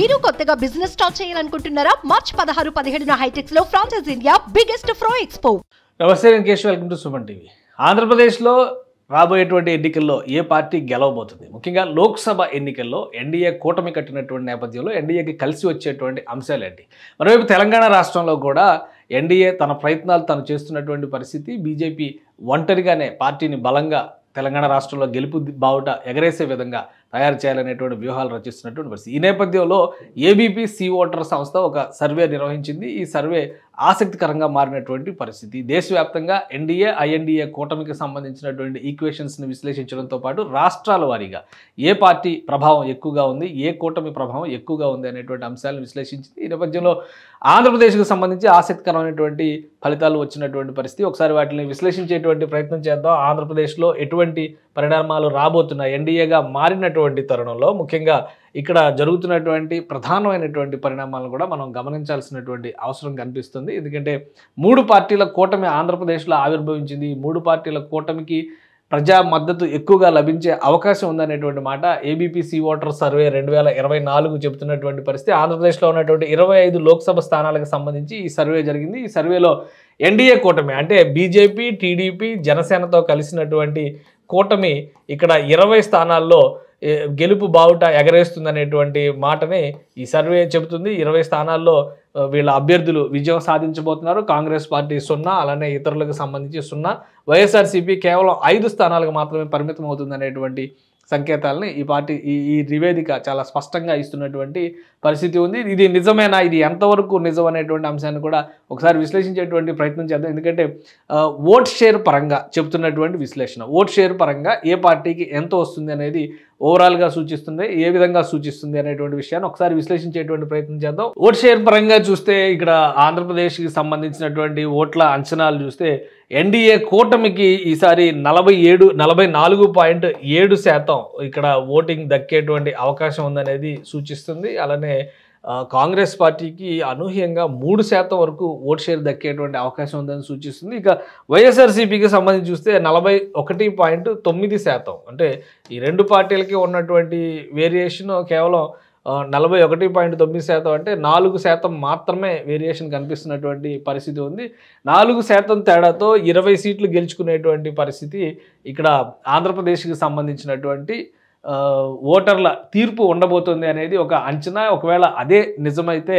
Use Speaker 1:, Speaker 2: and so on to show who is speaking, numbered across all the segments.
Speaker 1: మీరు కొత్తగా business start చేయాలనుకుంటున్నారా? మార్చ్ 16-17 హైటెక్స్ లో ఫ్రాన్సెస్ ఇండియా బిగ్గెస్ట్ ఫ్రో ఎక్స్పో.
Speaker 2: నమస్తే, నేను Keshav. Welcome to Suman TV. ఆంధ్రప్రదేశ్లో రాబోయేటువంటి ఎన్నికల్లో ఏ పార్టీ గెలవబోతుంది? ముఖ్యంగా లోక్సభ ఎన్నికల్లో ఎన్డీఏ కూటమి కట్టినటువంటి నేపథ్యంలో ఎన్డీఏకి కలిసి వచ్చేటువంటి అంశాలు ఏంటి? మరోవైపు తెలంగాణ రాష్ట్రంలో కూడా ఎన్డీఏ తన ప్రయత్నాలు తను చేస్తున్నటువంటి పరిస్థితి. బీజేపీ ఒంటరిగానే పార్టీని బలంగా తెలంగాణ రాష్ట్రంలో గెలుపు బావుట ఎగరేసే విధంగా తయారు చేయాలనేటువంటి వ్యూహాలు రచిస్తున్నటువంటి పరిస్థితి. ఈ నేపథ్యంలో ఏబీపీ సీ ఓటర్ సంస్థ ఒక సర్వే నిర్వహించింది. ఈ సర్వే ఆసక్తికరంగా మారినటువంటి పరిస్థితి. దేశవ్యాప్తంగా ఎన్డీఏ ఐఎన్డీఏ కూటమికి సంబంధించినటువంటి ఈక్వేషన్స్ని విశ్లేషించడంతో పాటు రాష్ట్రాల వారీగా ఏ పార్టీ ప్రభావం ఎక్కువగా ఉంది, ఏ కూటమి ప్రభావం ఎక్కువగా ఉంది అనేటువంటి అంశాలను విశ్లేషించింది. ఈ నేపథ్యంలో ఆంధ్రప్రదేశ్కు సంబంధించి ఆసక్తికరమైనటువంటి ఫలితాలు వచ్చినటువంటి పరిస్థితి. ఒకసారి వాటిని విశ్లేషించేటువంటి ప్రయత్నం చేద్దాం. ఆంధ్రప్రదేశ్లో ఎటువంటి పరిణామాలు రాబోతున్నాయి ఎన్డీఏగా మారినటువంటి తరుణంలో? ముఖ్యంగా ఇక్కడ జరుగుతున్నటువంటి ప్రధానమైనటువంటి పరిణామాలను కూడా మనం గమనించాల్సినటువంటి అవసరం కనిపిస్తుంది. ఎందుకంటే 3 పార్టీల కూటమి ఆంధ్రప్రదేశ్లో ఆవిర్భవించింది. ఈ 3 పార్టీల కూటమికి ప్రజా మద్దతు ఎక్కువగా లభించే అవకాశం ఉందనేటువంటి మాట ఏబీపీ సీ ఓటర్ సర్వే 2024 చెబుతున్నటువంటి పరిస్థితి. ఆంధ్రప్రదేశ్లో ఉన్నటువంటి 25 లోక్సభ స్థానాలకు సంబంధించి ఈ సర్వే జరిగింది. ఈ సర్వేలో ఎన్డీఏ కూటమి అంటే బీజేపీ, టీడీపీ, జనసేనతో కలిసినటువంటి కూటమి ఇక్కడ 20 స్థానాల్లో గెలుపు బావుట ఎగరేస్తుందనేటువంటి మాటని ఈ సర్వే చెబుతుంది. 20 స్థానాల్లో వీళ్ళ అభ్యర్థులు విజయం సాధించబోతున్నారు. కాంగ్రెస్ పార్టీ 0, అలానే ఇతరులకు సంబంధించి 0, వైఎస్ఆర్సీపీ కేవలం 5 స్థానాలకు మాత్రమే పరిమితం అవుతుందనేటువంటి సంకేతాలని ఈ పార్టీ ఈ నివేదిక చాలా స్పష్టంగా ఇస్తున్నటువంటి పరిస్థితి ఉంది. ఇది నిజమేనా, ఇది ఎంతవరకు నిజం అనేటువంటి అంశాన్ని కూడా ఒకసారి విశ్లేషించేటువంటి ప్రయత్నం చేద్దాం. ఎందుకంటే ఓట్ షేర్ పరంగా చెప్తున్నటువంటి విశ్లేషణ, ఓట్ షేర్ పరంగా ఏ పార్టీకి ఎంత వస్తుంది అనేది ఓవరాల్గా సూచిస్తుంది, ఏ విధంగా సూచిస్తుంది అనేటువంటి విషయాన్ని ఒకసారి విశ్లేషించేటువంటి ప్రయత్నం చేద్దాం. ఓట్ షేర్ పరంగా చూస్తే ఇక్కడ ఆంధ్రప్రదేశ్కి సంబంధించినటువంటి ఓట్ల అంచనాలు చూస్తే ఎన్డీఏ కూటమికి ఈసారి 44.7% ఇక్కడ ఓటింగ్ దక్కేటువంటి అవకాశం ఉందనేది సూచిస్తుంది. అలానే కాంగ్రెస్ పార్టీకి అనూహ్యంగా 3% వరకు ఓట్ షేర్ దక్కేటువంటి అవకాశం ఉందని సూచిస్తుంది. ఇక వైఎస్ఆర్సీపీకి సంబంధించి చూస్తే 41.9%. అంటే ఈ 2 పార్టీలకి ఉన్నటువంటి వేరియేషన్ కేవలం 41.9%. అంటే 4% మాత్రమే వేరియేషన్ కనిపిస్తున్నటువంటి పరిస్థితి ఉంది. 4% తేడాతో 20 సీట్లు గెలుచుకునేటువంటి పరిస్థితి ఇక్కడ ఆంధ్రప్రదేశ్కి సంబంధించినటువంటి ఓటర్ల తీర్పు ఉండబోతుంది అనేది ఒక అంచనా. ఒకవేళ అదే నిజమైతే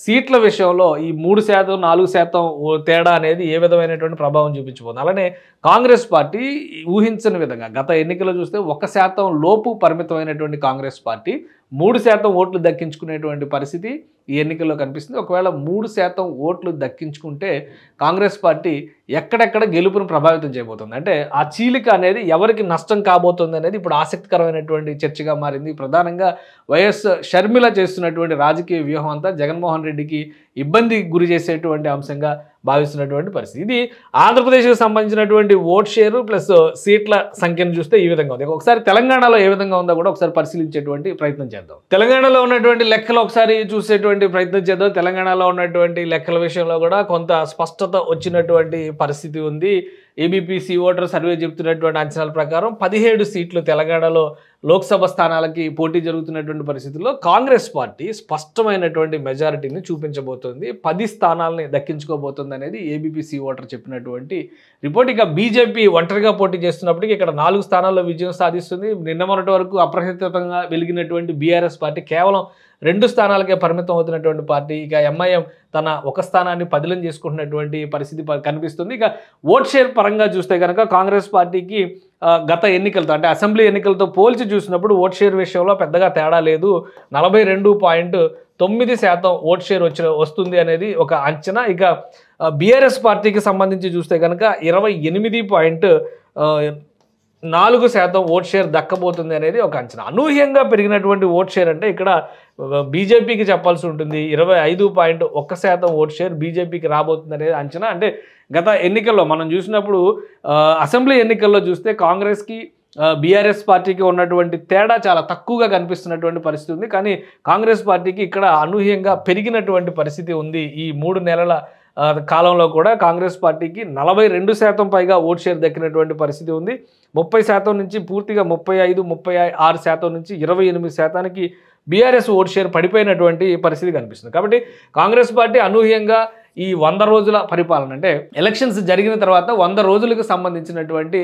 Speaker 2: సీట్ల విషయంలో ఈ 3%, 4% తేడా అనేది ఏ విధమైనటువంటి ప్రభావం చూపించబోతుంది. అలానే కాంగ్రెస్ పార్టీ ఊహించని విధంగా గత ఎన్నికల్లో చూస్తే 1% లోపు పరిమితమైనటువంటి కాంగ్రెస్ పార్టీ 3% ఓట్లు దక్కించుకునేటువంటి పరిస్థితి ఈ ఎన్నికల్లో కనిపిస్తుంది. ఒకవేళ 3% ఓట్లు దక్కించుకుంటే కాంగ్రెస్ పార్టీ ఎక్కడెక్కడ గెలుపును ప్రభావితం చేయబోతుంది, అంటే ఆ చీలిక అనేది ఎవరికి నష్టం కాబోతుంది అనేది ఇప్పుడు ఆసక్తికరమైనటువంటి చర్చగా మారింది. ప్రధానంగా వైఎస్ షర్మిల చేస్తున్నటువంటి రాజకీయ వ్యూహం అంతా జగన్మోహన్ రెడ్డికి ఇబ్బంది గురి చేసేటువంటి అంశంగా భావిస్తున్నటువంటి పరిస్థితి. ఇది ఆంధ్రప్రదేశ్కి సంబంధించినటువంటి ఓట్ షేరు ప్లస్ సీట్ల సంఖ్యను చూస్తే ఈ విధంగా ఉంది. ఒకసారి తెలంగాణలో ఏ విధంగా ఉందో కూడా ఒకసారి పరిశీలించేటువంటి ప్రయత్నం చేద్దాం. తెలంగాణలో ఉన్నటువంటి లెక్కలు ఒకసారి చూసేటువంటి ప్రయత్నం చేద్దాం. తెలంగాణలో ఉన్నటువంటి లెక్కల విషయంలో కూడా కొంత స్పష్టత వచ్చినటువంటి పరిస్థితి ఉంది. ఏబీపీ సీ ఓటర్ సర్వే చెబుతున్నటువంటి అంచనాల ప్రకారం 17 సీట్లు తెలంగాణలో లోక్సభ స్థానాలకి పోటీ జరుగుతున్నటువంటి పరిస్థితుల్లో కాంగ్రెస్ పార్టీ స్పష్టమైనటువంటి మెజారిటీని చూపించబోతుంది. 10 స్థానాలని దక్కించుకోబోతుంది అనేది ఏబీపీ సీ ఓటర్ చెప్పినటువంటి రిపోర్ట్. ఇక బీజేపీ ఒంటరిగా పోటీ చేస్తున్నప్పటికీ ఇక్కడ 4 స్థానాల్లో విజయం సాధిస్తుంది. నిన్న మొన్నటి వరకు అప్రతిహతంగా వెలిగినటువంటి బీఆర్ఎస్ పార్టీ కేవలం 2 స్థానాలకే పరిమితం అవుతున్నటువంటి పార్టీ. ఇక ఎంఐఎం తన 1 స్థానాన్ని పదిలం చేసుకుంటున్నటువంటి పరిస్థితి కనిపిస్తుంది. ఇక ఓట్ షేర్ పరంగా చూస్తే కనుక కాంగ్రెస్ పార్టీకి గత ఎన్నికలతో అంటే అసెంబ్లీ ఎన్నికలతో పోల్చి చూసినప్పుడు ఓట్ షేర్ విషయంలో పెద్దగా తేడా లేదు. 42.9% ఓట్ షేర్ వస్తుంది అనేది ఒక అంచనా. ఇక బీఆర్ఎస్ పార్టీకి సంబంధించి చూస్తే కనుక 28.4% ఓట్ షేర్ దక్కబోతుంది అనేది ఒక అంచనా. అనూహ్యంగా పెరిగినటువంటి ఓట్ షేర్ అంటే ఇక్కడ బీజేపీకి చెప్పాల్సి ఉంటుంది. 25.1% ఓట్ షేర్ బీజేపీకి రాబోతుంది అనేది అంచనా. అంటే గత ఎన్నికల్లో మనం చూసినప్పుడు అసెంబ్లీ ఎన్నికల్లో చూస్తే కాంగ్రెస్కి బీఆర్ఎస్ పార్టీకి ఉన్నటువంటి తేడా చాలా తక్కువగా కనిపిస్తున్నటువంటి పరిస్థితి ఉంది. కానీ కాంగ్రెస్ పార్టీకి ఇక్కడ అనూహ్యంగా పెరిగినటువంటి పరిస్థితి ఉంది ఈ 3 నెలల కాలంలో కూడా కాంగ్రెస్ పార్టీకి 42% పైగా ఓట్ షేర్ దక్కినటువంటి పరిస్థితి ఉంది. 30% నుంచి పూర్తిగా 35, 36% నుంచి 28%కి బీఆర్ఎస్ ఓట్ షేర్ పడిపోయినటువంటి పరిస్థితి కనిపిస్తుంది. కాబట్టి కాంగ్రెస్ పార్టీ అనూహ్యంగా ఈ 100 రోజుల పరిపాలన అంటే ఎలక్షన్స్ జరిగిన తర్వాత 100 రోజులకు సంబంధించినటువంటి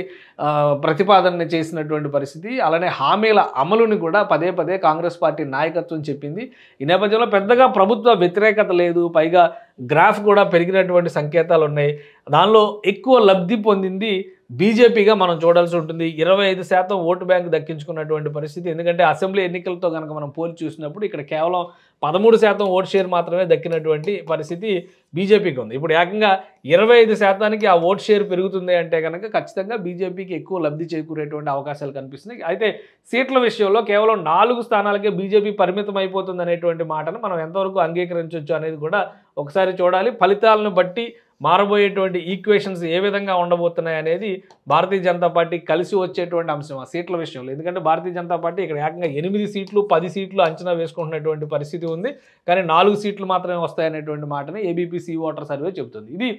Speaker 2: ప్రతిపాదన చేసినటువంటి పరిస్థితి, అలానే హామీల అమలుని కూడా పదే పదే కాంగ్రెస్ పార్టీ నాయకత్వం చెప్పింది. ఈ నేపథ్యంలో పెద్దగా ప్రభుత్వ వ్యతిరేకత లేదు, పైగా గ్రాఫ్ కూడా పెరిగినటువంటి సంకేతాలు ఉన్నాయి. దానిలో ఎక్కువ లబ్ధి పొందింది బీజేపీగా మనం చూడాల్సి ఉంటుంది. 25% ఓటు బ్యాంక్ దక్కించుకున్నటువంటి పరిస్థితి. ఎందుకంటే అసెంబ్లీ ఎన్నికలతో కనుక మనం పోల్చి చూసినప్పుడు ఇక్కడ కేవలం 13% ఓట్ షేర్ మాత్రమే దక్కినటువంటి పరిస్థితి బీజేపీకి ఉంది. ఇప్పుడు ఏకంగా 25%కి ఆ ఓట్ షేర్ పెరుగుతుంది అంటే కనుక ఖచ్చితంగా బీజేపీకి ఎక్కువ లబ్ధి చేకూరేటువంటి అవకాశాలు కనిపిస్తున్నాయి. అయితే సీట్ల విషయంలో కేవలం 4 స్థానాలకే బీజేపీ పరిమితం అయిపోతుంది అనేటువంటి మాటను మనం ఎంతవరకు అంగీకరించవచ్చు అనేది కూడా ఒకసారి చూడాలి. ఫలితాలను బట్టి మారబోయేటువంటి ఈక్వేషన్స్ ఏ విధంగా ఉండబోతున్నాయి అనేది భారతీయ జనతా పార్టీ కలిసి వచ్చేటువంటి అంశం ఆ సీట్ల విషయంలో. ఎందుకంటే భారతీయ జనతా పార్టీ ఇక్కడ ఏకంగా 8 సీట్లు 10 సీట్లు అంచనా వేసుకుంటున్నటువంటి పరిస్థితి ఉంది. కానీ 4 సీట్లు మాత్రమే వస్తాయనేటువంటి మాటని ఏబీపీ ఓటర్ సర్వే చెబుతుంది. ఇది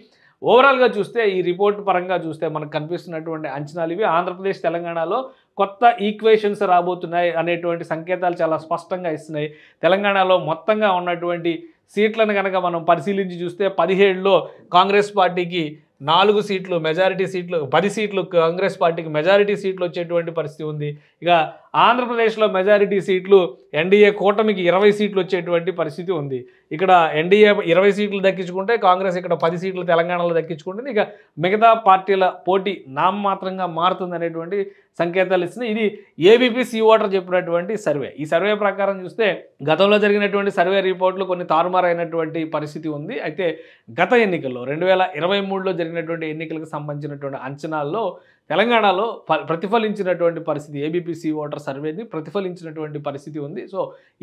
Speaker 2: ఓవరాల్గా చూస్తే ఈ రిపోర్ట్ పరంగా చూస్తే మనకు కనిపిస్తున్నటువంటి అంచనాలు ఇవి. ఆంధ్రప్రదేశ్ తెలంగాణలో కొత్త ఈక్వేషన్స్ రాబోతున్నాయి అనేటువంటి సంకేతాలు చాలా స్పష్టంగా ఇస్తున్నాయి. తెలంగాణలో మొత్తంగా ఉన్నటువంటి సీట్లను కనుక మనం పరిశీలించి చూస్తే 17లో కాంగ్రెస్ పార్టీకి 4 సీట్లు మెజారిటీ సీట్లు, 10 సీట్లు కాంగ్రెస్ పార్టీకి మెజారిటీ సీట్లు వచ్చేటువంటి పరిస్థితి ఉంది. ఇక ఆంధ్రప్రదేశ్లో మెజారిటీ సీట్లు ఎన్డీఏ కూటమికి 20 సీట్లు వచ్చేటువంటి పరిస్థితి ఉంది. ఇక్కడ ఎన్డీఏ 20 సీట్లు దక్కించుకుంటే కాంగ్రెస్ ఇక్కడ 10 సీట్లు తెలంగాణలో దక్కించుకుంటుంది. ఇక మిగతా పార్టీల పోటీ నామమాత్రంగా మారుతుంది అనేటువంటి సంకేతాలు ఇస్తున్నాయి. ఇది ఏబీపీ ఓటర్ చెప్పినటువంటి సర్వే. ఈ సర్వే ప్రకారం చూస్తే గతంలో జరిగినటువంటి సర్వే రిపోర్ట్లు కొన్ని తారుమారైనటువంటి పరిస్థితి ఉంది. అయితే గత ఎన్నికల్లో 2023లో జరిగినటువంటి ఎన్నికలకు సంబంధించినటువంటి అంచనాల్లో తెలంగాణలో ప్రతిఫలించినటువంటి పరిస్థితి ఏబీపీ ఓటర్ సర్వేని ప్రతిఫలించినటువంటి పరిస్థితి ఉంది. సో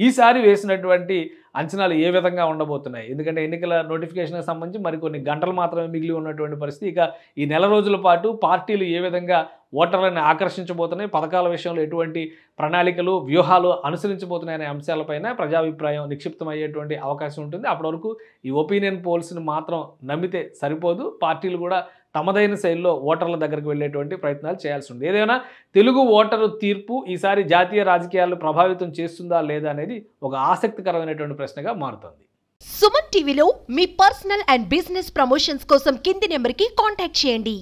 Speaker 2: ఈసారి వేసినటువంటి అంచనాలు ఏ విధంగా ఉండబోతున్నాయి, ఎందుకంటే ఎన్నికల నోటిఫికేషన్కి సంబంధించి మరికొన్ని గంటలు మాత్రమే మిగిలి ఉన్నటువంటి పరిస్థితి. ఇక ఈ నెల రోజుల పాటు పార్టీలు ఏ విధంగా ఓటర్లను ఆకర్షించబోతున్నాయి, పథకాల విషయంలో ఎటువంటి ప్రణాళికలు వ్యూహాలు అనుసరించబోతున్నాయనే అంశాలపైన ప్రజాభిప్రాయం నిక్షిప్తమయ్యేటువంటి అవకాశం ఉంటుంది. అప్పటి వరకు ఈ ఒపీనియన్ పోల్స్ని మాత్రం నమ్మితే సరిపోదు. పార్టీలు కూడా తమదైన శైలిలో ఓటర్ల దగ్గరికి వెళ్ళేటువంటి ప్రయత్నాలు చేయాల్సి ఉంది. ఏదైనా తెలుగు ఓటరు తీర్పు ఈసారి జాతీయ రాజకీయాలను ప్రభావితం చేస్తుందా లేదా అనేది ఒక ఆసక్తికరమైనటువంటి ప్రశ్నగా మారుతుంది.
Speaker 1: సుమన్ టీవీలో మీ పర్సనల్ అండ్ బిజినెస్ ప్రమోషన్స్ కోసం కింది నెంబర్కి కాంటాక్ట్ చేయండి.